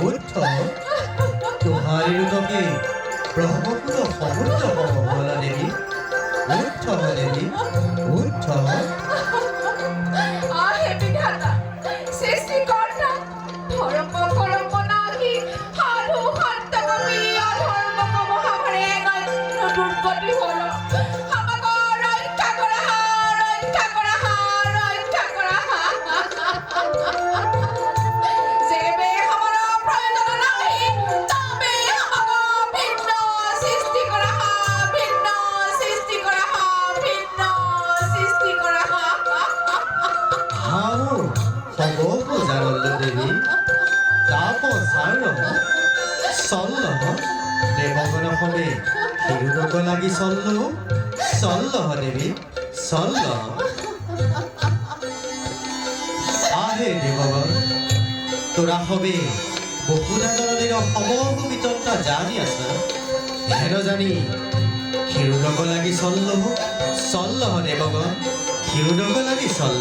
উঠ তোমারি রূপকে ব্রহ্মপুর সমুদ্র হল দেবী উঠ দেবী উঠ আহে বিধাতা সৃষ্টিকর্তা ধর্ম কর্ম নাহি সাধু সন্তক মিলিয়া ধর্ম মহাভারে দুর্গতি হল আমাক রক্ষা কৰা ৰক্ষা কৰা ৰক্ষা কৰা যেবে আমাৰ প্ৰয়োজন নাহি তবে আমাক ভিন্ন সৃষ্টি কৰা ভিন্ন সৃষ্টি কৰা ভিন্ন সৃষ্টি কৰা হাও হব জানল দেবী তাপ সার চল দেবগণ হবে হিরুনক লাগি চল চল দেবী চল আহে দেবগণ তোরা হবে বহুনা জননীর সমগ্র বিতন্তা জানি আছে হেন জানি হিরুনক লাগি চল দেবগণ হিরুনক লাগি চল